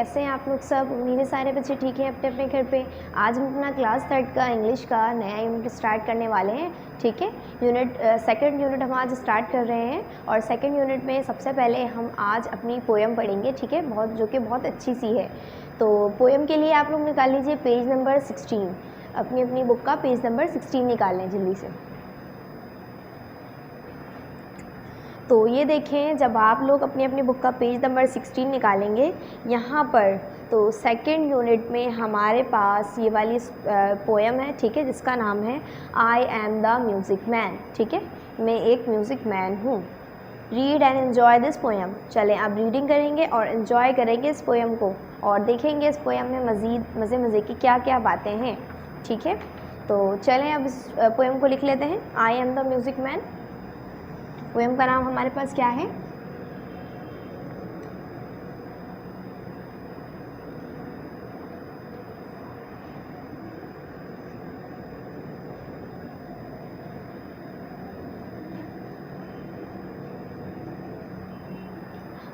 कैसे हैं आप लोग सब। मेरे सारे बच्चे ठीक हैं अपने अपने घर पे। आज हम अपना क्लास 3 का इंग्लिश का नया यूनिट स्टार्ट करने वाले हैं। ठीक है, सेकंड यूनिट हम आज स्टार्ट कर रहे हैं और सेकंड यूनिट में सबसे पहले हम आज अपनी पोएम पढ़ेंगे। ठीक है, जो कि बहुत अच्छी सी है। तो पोएम के लिए आप लोग निकाल लीजिए पेज नंबर 16, अपनी बुक का पेज नंबर 16 निकाल लें जल्दी से। तो ये देखें, जब आप लोग अपनी बुक का पेज नंबर 16 निकालेंगे यहाँ पर, तो सेकंड यूनिट में हमारे पास ये वाली पोएम है। ठीक है, जिसका नाम है I am the music man. ठीक है, मैं एक म्यूज़िक मैन हूँ। Read and enjoy this poem. चलें, आप रीडिंग करेंगे और एन्जॉय करेंगे इस पोएम को और देखेंगे इस पोएम में मज़ीद मज़े की क्या क्या बातें हैं। ठीक है, तो चलें अब इस पोएम को लिख लेते हैं। आई am the music man. Poem का नाम हमारे पास क्या है?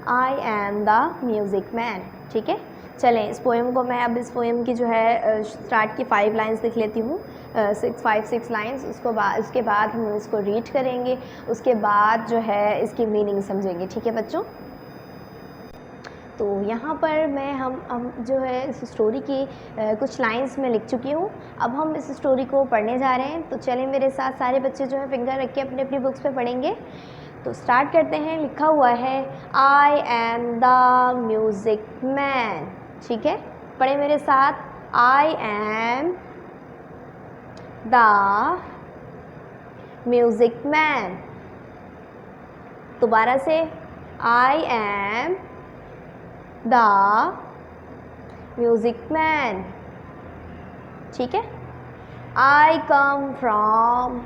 I am the music man. ठीक है, चलें इस पोएम को मैं अब इस पोएम की जो है स्टार्ट की 5 लाइन्स लिख लेती हूँ, 6 लाइन्स। उसके बाद हम इसको रीड करेंगे, उसके बाद जो है इसकी मीनिंग समझेंगे। ठीक है बच्चों, तो यहाँ पर हम जो है इस स्टोरी की कुछ लाइंस में लिख चुकी हूँ। अब हम इस स्टोरी को पढ़ने जा रहे हैं। तो चलें मेरे साथ सारे बच्चे जो है फिंगर रख के अपनी बुक्स पे पढ़ेंगे। तो स्टार्ट करते हैं। लिखा हुआ है I am the music man. ठीक है, पढ़े मेरे साथ। I am the music man. दोबारा से, I am the music man. ठीक है, I come from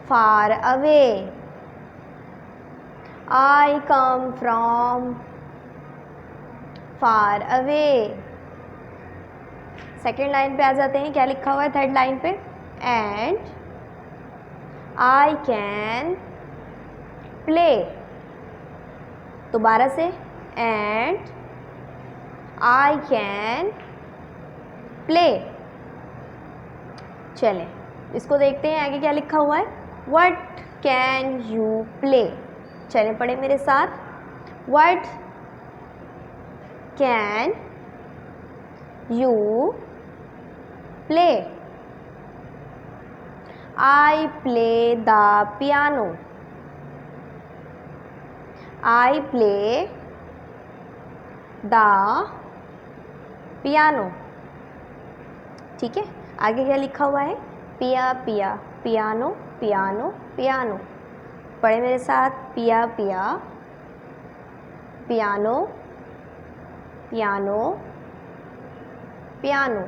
far away. I come from far away. Second line पे आ जाते हैं। क्या लिखा हुआ है थर्ड लाइन पे? And I can play. दोबारा से, एंड आई कैन प्ले। चलें इसको देखते हैं आगे क्या लिखा हुआ है। What can you play. चलें पढ़े मेरे साथ। What can you play. I play the piano. I play the piano. ठीक है, आगे क्या लिखा हुआ है? पिया पिया पियानो पियानो पियानो। पढ़े मेरे साथ। पिया पिया पियानो पियानो पियानो।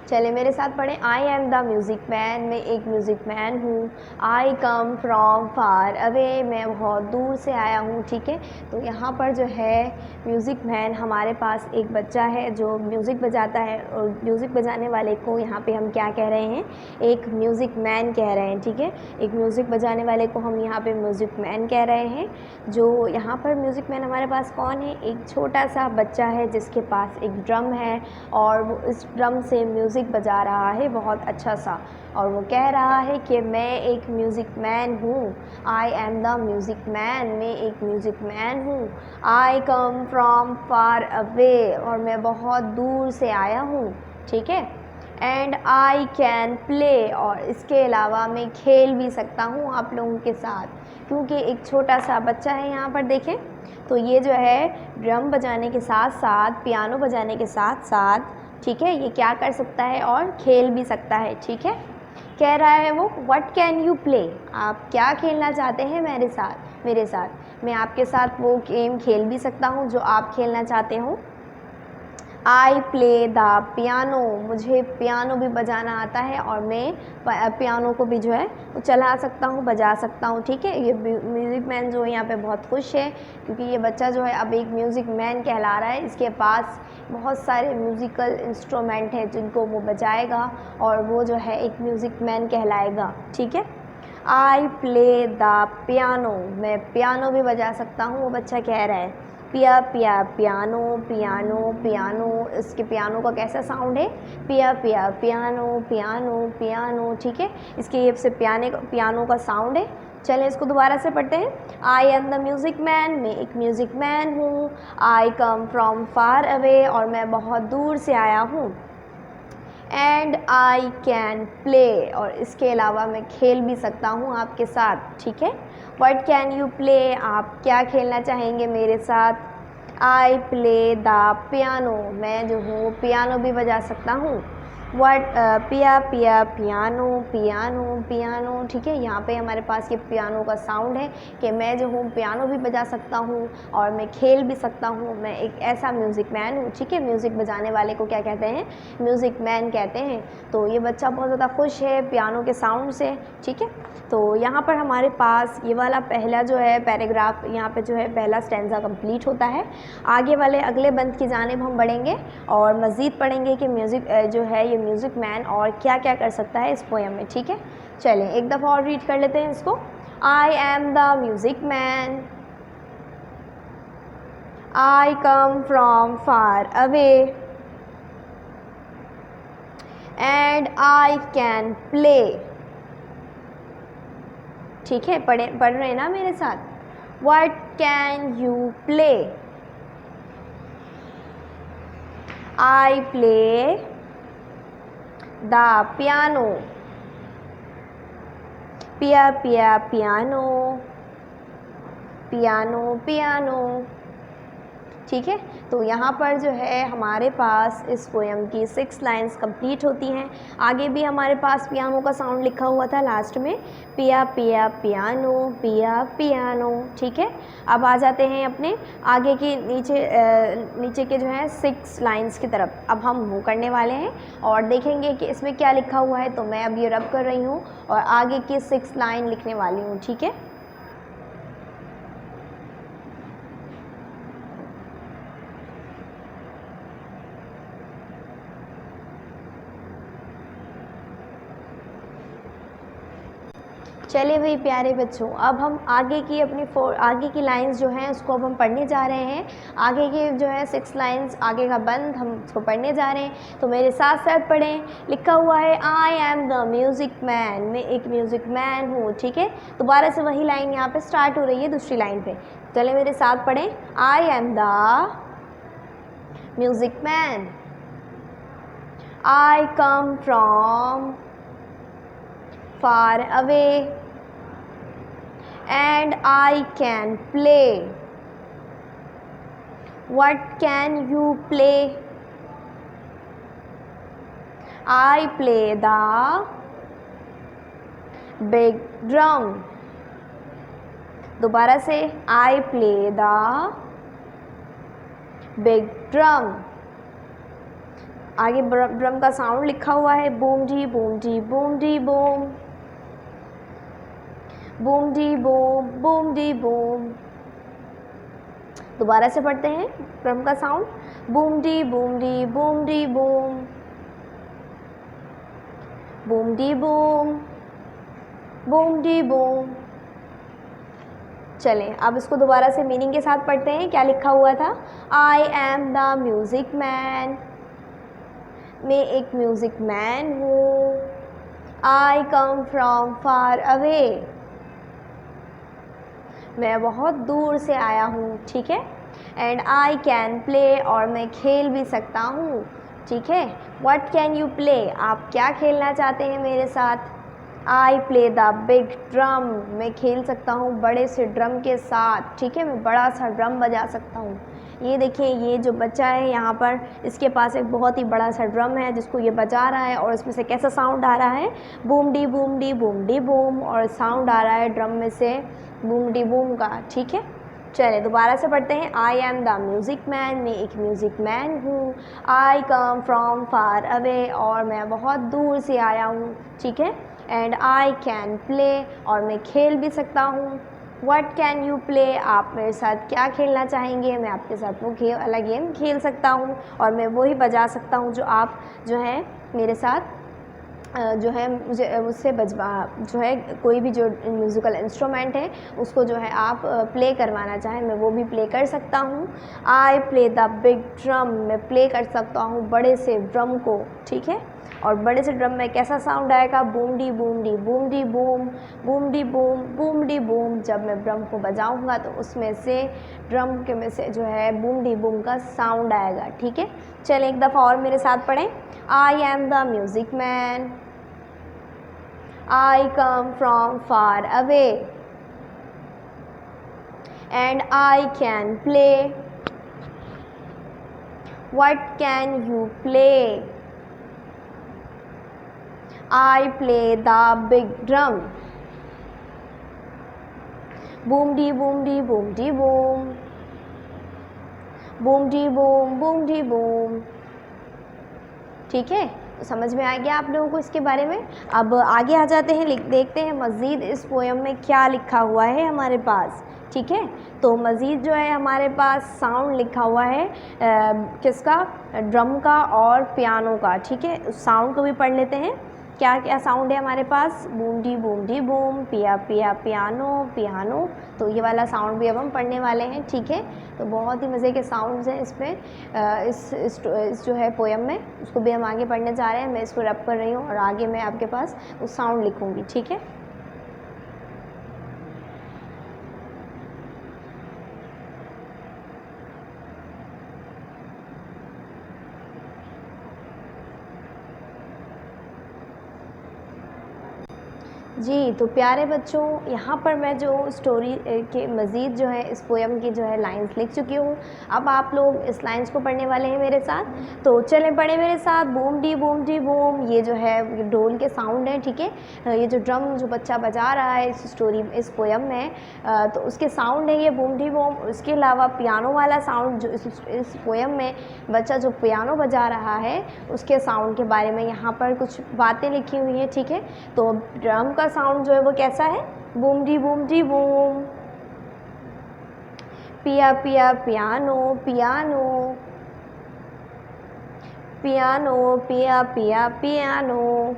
चले मेरे साथ पढ़ें। आई एम द म्यूज़िक मैन। मैं एक म्यूज़िक मैन हूँ। आई कम फ्रॉम फार अवे। मैं बहुत दूर से आया हूँ। ठीक है, तो यहाँ पर जो है म्यूज़िक मैन, हमारे पास एक बच्चा है जो म्यूज़िक बजाता है और म्यूज़िक बजाने वाले को यहाँ पे हम क्या कह रहे हैं? एक म्यूज़िक मैन कह रहे हैं। ठीक है, एक म्यूज़िक बजाने वाले को हम यहाँ पे म्यूज़िक मैन कह रहे हैं। जो यहाँ पर म्यूज़िक मैन हमारे पास कौन है? एक छोटा सा बच्चा है जिसके पास एक ड्रम है और वो इस ड्रम से म्यूज़िक बजा रहा है बहुत अच्छा सा, और वो कह रहा है कि मैं एक म्यूज़िक मैन हूँ। आई एम द म्यूज़िक मैन। मैं एक म्यूज़िक मैन हूँ। आई कम फ्रॉम फार अवे। और मैं बहुत दूर से आया हूँ। ठीक है, एंड आई कैन प्ले। और इसके अलावा मैं खेल भी सकता हूँ आप लोगों के साथ, क्योंकि एक छोटा सा बच्चा है यहाँ पर देखें। तो ये जो है ड्रम बजाने के साथ साथ, पियानो बजाने के साथ साथ, ठीक है, ये क्या कर सकता है और खेल भी सकता है। ठीक है, कह रहा है वो व्हाट कैन यू प्ले। आप क्या खेलना चाहते हैं मेरे साथ? मैं आपके साथ वो गेम खेल भी सकता हूँ जो आप खेलना चाहते हो। I play the piano. मुझे पियानो भी बजाना आता है और मैं पियानो को भी जो है वो चला सकता हूँ, बजा सकता हूँ। ठीक है, ये म्यूज़िक मैन जो है यहाँ पे बहुत खुश है क्योंकि ये बच्चा जो है अब एक म्यूज़िक मैन कहला रहा है। इसके पास बहुत सारे म्यूज़िकल इंस्ट्रूमेंट हैं जिनको वो बजाएगा और वो जो है एक म्यूज़िक मैन कहलाएगा। ठीक है, आई प्ले द पियानो। मैं पियानो भी बजा सकता हूँ, वो बच्चा कह रहा है, पिया पिया पियानो पियानो पियानो, इसके पियानो का कैसा साउंड है, पिया पिया पियानो पियानो पियानो, ठीक है। इसके ये से पियानो का साउंड है। चलें इसको दोबारा से पढ़ते हैं। आई एम द म्यूज़िक मैन, मैं एक म्यूज़िक मैन हूँ। आई कम फ्रॉम फार अवे, और मैं बहुत दूर से आया हूँ। एंड आई कैन प्ले, और इसके अलावा मैं खेल भी सकता हूँ आपके साथ, ठीक है। व्हाट कैन यू प्ले, आप क्या खेलना चाहेंगे मेरे साथ। आई प्ले द पियानो, मैं जो हूँ पियानो भी बजा सकता हूँ। पिया पिया पियानो पियानो पियानो, ठीक है। यहाँ पे हमारे पास ये पियानो का साउंड है कि मैं जो हूँ पियानो भी बजा सकता हूँ और मैं खेल भी सकता हूँ। मैं एक ऐसा म्यूज़िक मैन हूँ, ठीक है। म्यूज़िक बजाने वाले को क्या कहते हैं, म्यूज़िक मैन कहते हैं। तो ये बच्चा बहुत ज़्यादा खुश है पियानो के साउंड से, ठीक है। तो यहाँ पर हमारे पास ये वाला पहला जो है पैराग्राफ, यहाँ पे जो है पहला स्टैंजा कंप्लीट होता है। आगे वाले अगले बंद की जानिब हम बढ़ेंगे और मज़ीद पढ़ेंगे कि म्यूज़िक जो है ये म्यूज़िक मैन और क्या क्या कर सकता है इस पोएम में, ठीक है। चलें एक दफ़ा और रीड कर लेते हैं इसको। आई am the music man, I come from far away, and I can play, ठीक है। पढ़ रहे हैं ना मेरे साथ। What can you play, I play the piano, पिया पिया पियानो पियानो पियानो, ठीक है। तो यहाँ पर जो है हमारे पास इस पोएम की 6 लाइंस कंप्लीट होती हैं। आगे भी हमारे पास पियानो का साउंड लिखा हुआ था लास्ट में, पिया पिया पियानो पिया पियानो, ठीक है। अब आ जाते हैं अपने आगे के नीचे के जो है 6 लाइंस की तरफ। अब हम वो करने वाले हैं और देखेंगे कि इसमें क्या लिखा हुआ है। तो मैं अब ये रब कर रही हूँ और आगे की 6 लाइन लिखने वाली हूँ, ठीक है। चलिए भाई प्यारे बच्चों, अब हम आगे की लाइंस जो हैं उसको अब हम पढ़ने जा रहे हैं। आगे के जो है 6 लाइंस, आगे का बंद हम उसको पढ़ने जा रहे हैं। तो मेरे साथ साथ पढ़ें। लिखा हुआ है I am the music man, मैं एक म्यूज़िक मैन हूँ, ठीक है। दोबारा से वही लाइन यहाँ पे स्टार्ट हो रही है दूसरी लाइन पे। चलिए मेरे साथ पढ़ें। आई am the music man, I come from far away, and I can play. What can you play? I play the big drum. दोबारा से I play the big drum. आगे ड्रम का साउंड लिखा हुआ है, boom D boom D boom D boom, boom D boom boom D boom. दोबारा से पढ़ते हैं ड्रम का sound, boom D boom D boom D boom, boom D boom boom D boom. चलें अब इसको दोबारा से मीनिंग के साथ पढ़ते हैं। क्या लिखा हुआ था, आई एम द म्यूज़िक मैन, मैं एक म्यूज़िक मैन हूँ। आई कम फ्रॉम फार अवे, मैं बहुत दूर से आया हूँ, ठीक है। एंड आई कैन प्ले, और मैं खेल भी सकता हूँ, ठीक है। व्हाट कैन यू प्ले, आप क्या खेलना चाहते हैं मेरे साथ। I play the big drum, मैं खेल सकता हूँ बड़े से ड्रम के साथ, ठीक है। मैं बड़ा सा ड्रम बजा सकता हूँ। ये देखिए ये जो बच्चा है यहाँ पर, इसके पास एक बहुत ही बड़ा सा ड्रम है जिसको ये बजा रहा है, और इसमें से कैसा साउंड आ रहा है, boom D boom D boom D boom, और साउंड आ रहा है ड्रम में से बूम डी बूम का, ठीक है। चलिए दोबारा से पढ़ते हैं। आई एम द म्यूज़िक मैन, मैं एक म्यूज़िक मैन हूँ। आई कम फ्रॉम फार अवे, और मैं बहुत दूर से आया हूँ, ठीक है। एंड आई कैन प्ले, और मैं खेल भी सकता हूँ। व्हाट कैन यू प्ले, आप मेरे साथ क्या खेलना चाहेंगे। मैं आपके साथ वो वाला गेम खेल सकता हूँ, और मैं वही बजा सकता हूँ जो आप जो है मेरे साथ जो है मुझे मुझसे बजवा जो है कोई भी जो म्यूज़िकल इंस्ट्रूमेंट है उसको जो है आप प्ले करवाना चाहें, मैं वो भी प्ले कर सकता हूँ। I play the big drum, मैं प्ले कर सकता हूँ बड़े से ड्रम को, ठीक है। और बड़े से ड्रम में कैसा साउंड आएगा, boom D boom D boom D boom, boom D boom boom D boom. जब मैं ड्रम को बजाऊँगा तो उसमें से ड्रम के में से जो है बूम डी बूम का साउंड आएगा, ठीक है। चलें एक दफ़ा और मेरे साथ पढ़ें। आई am the music man, I come from far away and I can play. What can you play? I play the big drum. Boom dee boom dee boom dee boom. Boom dee boom boom dee boom. ठीक है, तो समझ में आ गया आप लोगों को इसके बारे में। अब आगे आ जाते हैं, देखते हैं मज़ीद इस पोएम में क्या लिखा हुआ है हमारे पास, ठीक है। तो मज़ीद जो है हमारे पास साउंड लिखा हुआ है किसका, ड्रम का और पियानो का, ठीक है। उस साउंड को भी पढ़ लेते हैं। क्या क्या साउंड है हमारे पास, बूम डी बूम, पिया पिया पियानो पियानो। तो ये वाला साउंड भी अब हम पढ़ने वाले हैं, ठीक है। तो बहुत ही मज़े के साउंड्स हैं इसमें, इस जो है पोएम में, उसको भी हम आगे पढ़ने जा रहे हैं। मैं इसको रब कर रही हूँ और आगे मैं आपके पास उस साउंड लिखूँगी, ठीक है। जी, तो प्यारे बच्चों, यहाँ पर मैं जो स्टोरी के मज़ीद जो है इस पोएम की जो है लाइंस लिख चुकी हूँ। अब आप लोग इस लाइंस को पढ़ने वाले हैं मेरे साथ। तो चलें पढ़ें मेरे साथ। बूम डी बूम, ये जो है ढोल के साउंड है, ठीक है। ये जो ड्रम जो बच्चा बजा रहा है इस पोएम में, तो उसके साउंड है ये बूम डी बूम। उसके अलावा पियानो वाला साउंड जो इस पोएम में बच्चा जो पियानो बजा रहा है उसके साउंड के बारे में यहाँ पर कुछ बातें लिखी हुई हैं, ठीक है। तो ड्रम का साउंड जो है वो कैसा है, बूम डी बूम। पिया पिया पियानो पियानो, पियानो पिया पिया पियानो,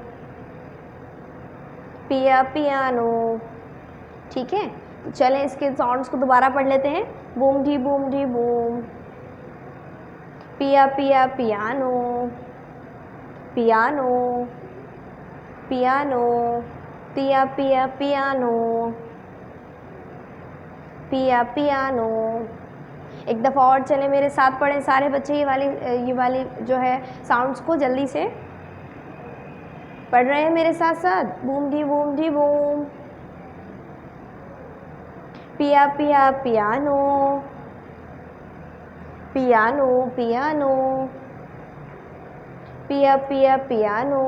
पिया पियानो, ठीक है। तो चलें इसके साउंड्स को दोबारा पढ़ लेते हैं। बूम डी बूम, पिया पिया पियानो पियानो, पियानो पिया पिया पियानो, पिया पियानो। एक दफ़ा और चलें मेरे साथ पढ़ें सारे बच्चे ये वाली जो है साउंड्स को जल्दी से पढ़ रहे हैं मेरे साथ साथ। बूम डी बूम, पिया पिया पियानो पियानो पियानो, पिया पिया पियानो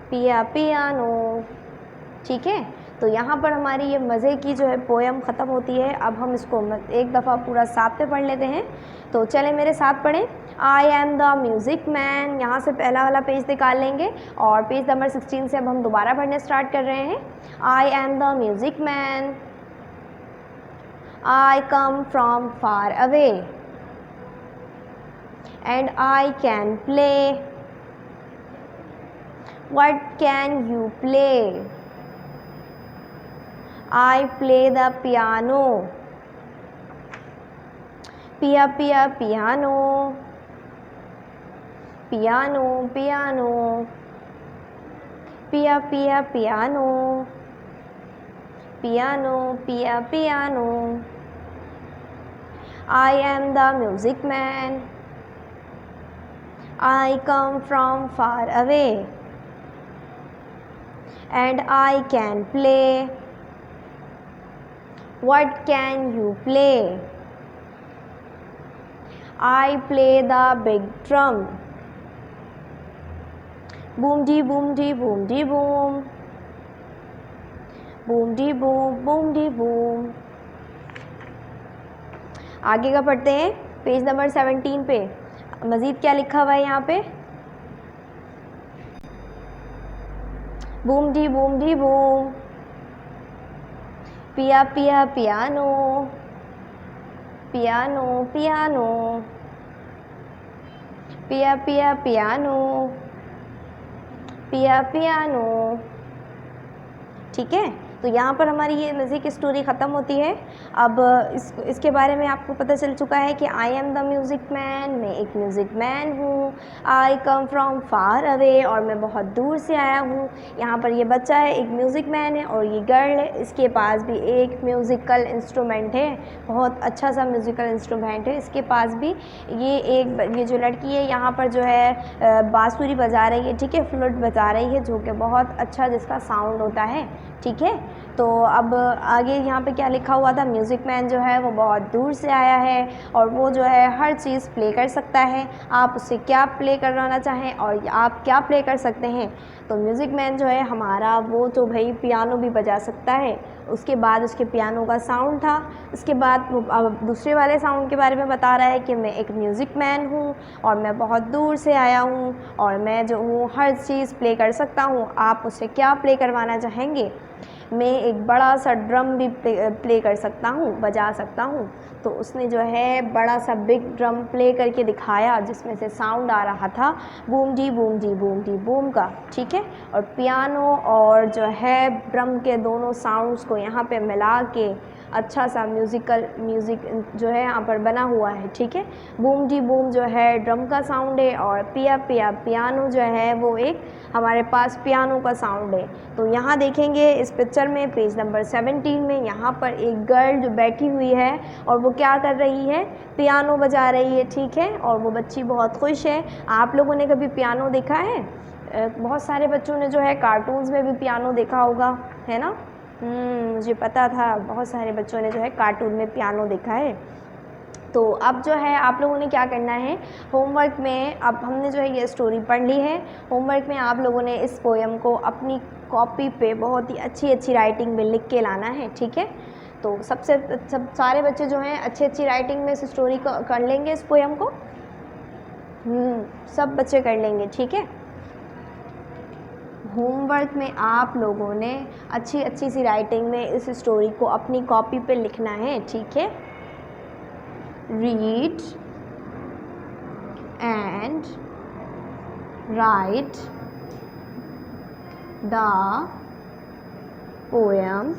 पिया पियानो, ठीक है। तो यहाँ पर हमारी ये मज़े की जो है पोएम ख़त्म होती है। अब हम इसको एक दफ़ा पूरा साथ पे पढ़ लेते हैं। तो चलें मेरे साथ पढ़ें। आई एम द म्यूज़िक मैन, यहाँ से पहला वाला पेज निकाल लेंगे और पेज नंबर 16 से अब हम दोबारा पढ़ने स्टार्ट कर रहे हैं। आई am the music man, I come from far away and I can play. What can you play? I play the piano. Pia pia piano, piano piano, pia pia piano, piano pia piano. I am the music man, I come from far away and I can play. What can you play? I play the big drum. Boom dee boom dee boom dee boom, boom dee boom dee boom। आगे का पढ़ते हैं page number 17 पे। मज़ीद क्या लिखा हुआ है यहाँ पे, बूम डी बूम, पिया पिया पियानो पियानो पियानो, पिया पिया पियानो पियानो। ठीक है, तो यहाँ पर हमारी ये म्यूज़िक स्टोरी ख़त्म होती है। अब इसके बारे में आपको पता चल चुका है कि आई एम द म्यूज़िक मैन, मैं एक म्यूज़िक मैन हूँ। आई कम फ्रॉम फार अवे, और मैं बहुत दूर से आया हूँ। यहाँ पर ये बच्चा है, एक म्यूज़िक मैन है, और ये गर्ल है, इसके पास भी एक म्यूज़िकल इंस्ट्रूमेंट है, बहुत अच्छा सा म्यूज़िकल इंस्ट्रूमेंट है इसके पास भी। ये जो लड़की है यहाँ पर जो है बांसुरी बजा रही है, ठीक है, फ्लूट बजा रही है, जो कि बहुत अच्छा जिसका साउंड होता है। ठीक है, तो अब आगे यहाँ पे क्या लिखा हुआ था, म्यूज़िक मैन जो है वो बहुत दूर से आया है और वो जो है हर चीज़ प्ले कर सकता है। आप उससे क्या प्ले करवाना चाहें और आप क्या प्ले कर सकते हैं। तो म्यूज़िक मैन जो है हमारा वो तो भाई पियानो भी बजा सकता है। उसके बाद उसके पियानो का साउंड था, उसके बाद वो अब दूसरे वाले साउंड के बारे में बता रहा है कि मैं एक म्यूज़िक मैन हूँ और मैं बहुत दूर से आया हूँ और मैं जो हूँ हर चीज़ प्ले कर सकता हूँ। आप उससे क्या प्ले करवाना चाहेंगे। मैं एक बड़ा सा ड्रम भी प्ले कर सकता हूँ, बजा सकता हूँ। तो उसने जो है बड़ा सा बिग ड्रम प्ले करके दिखाया जिसमें से साउंड आ रहा था boom D boom D boom D boom का। ठीक है, और पियानो और जो है ड्रम के दोनों साउंड्स को यहाँ पे मिला के अच्छा सा म्यूज़िक जो है यहाँ पर बना हुआ है। ठीक है, बूम डी बूम जो है ड्रम का साउंड है और पिया पिया पियानो जो है वो एक हमारे पास पियानो का साउंड है। तो यहाँ देखेंगे इस पिक्चर में पेज नंबर 17 में यहाँ पर एक गर्ल जो बैठी हुई है और वो क्या कर रही है, पियानो बजा रही है। ठीक है, और वो बच्ची बहुत खुश है। आप लोगों ने कभी पियानो देखा है? बहुत सारे बच्चों ने जो है कार्टून्स में भी पियानो देखा होगा, है ना। मुझे पता था बहुत सारे बच्चों ने जो है कार्टून में पियानो देखा है। तो अब जो है आप लोगों ने क्या करना है, होमवर्क में अब हमने जो है ये स्टोरी पढ़ ली है। होमवर्क में आप लोगों ने इस पोएम को अपनी कॉपी पे बहुत ही अच्छी राइटिंग में लिख के लाना है। ठीक है, तो सब सारे बच्चे जो हैं अच्छी राइटिंग में इस स्टोरी को कर लेंगे, इस पोएम को सब बच्चे कर लेंगे। ठीक है, होमवर्क में आप लोगों ने अच्छी सी राइटिंग में इस स्टोरी को अपनी कॉपी पे लिखना है। ठीक है, read and right the poem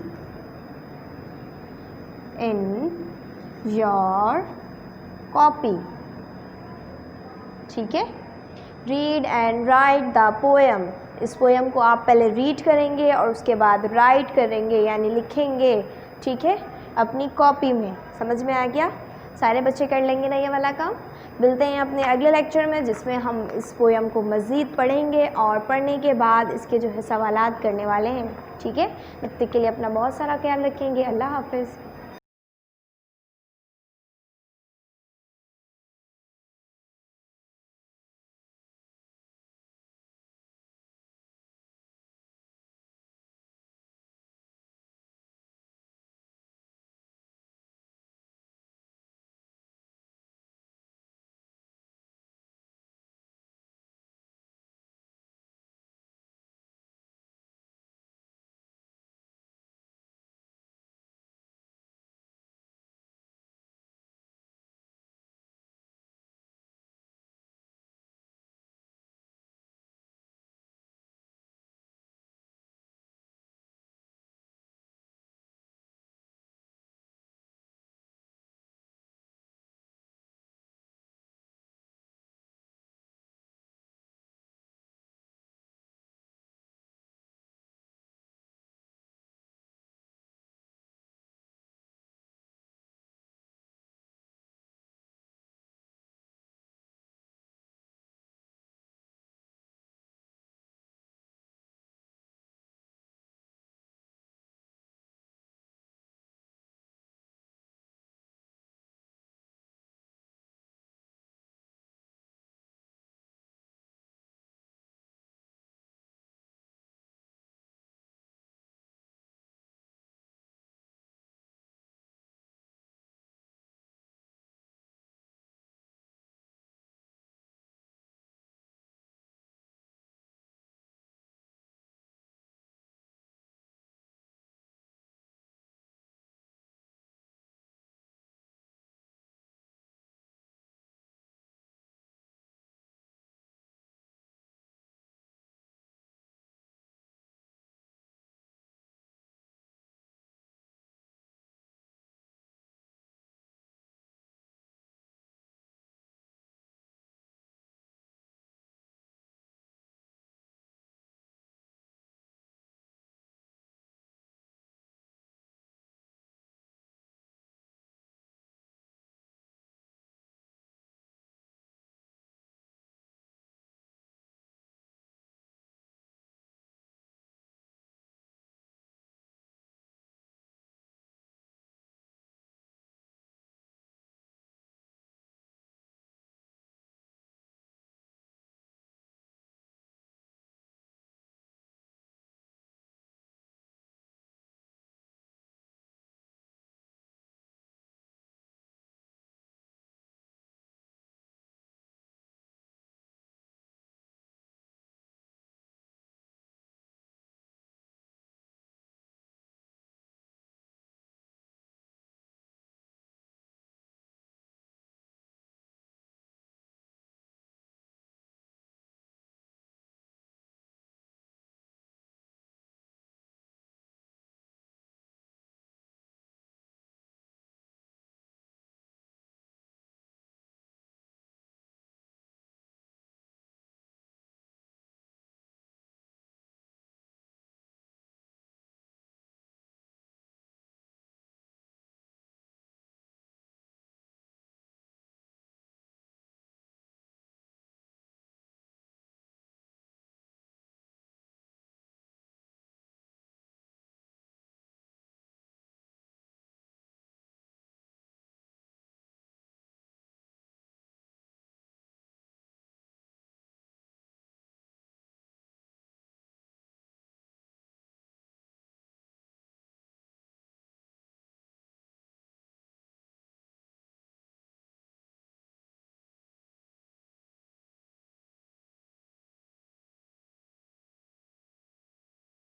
in your copy. ठीक है, read and right the poem. इस पोएम को आप पहले रीड करेंगे और उसके बाद राइट करेंगे यानी लिखेंगे। ठीक है, अपनी कॉपी में। समझ में आ गया? सारे बच्चे कर लेंगे ना ये वाला काम। मिलते हैं अपने अगले लेक्चर में जिसमें हम इस पोएम को मज़ीद पढ़ेंगे और पढ़ने के बाद इसके जो है सवालात करने वाले हैं। ठीक है, तब तक के लिए अपना बहुत सारा ख्याल रखेंगे। अल्लाह हाफ़िज़।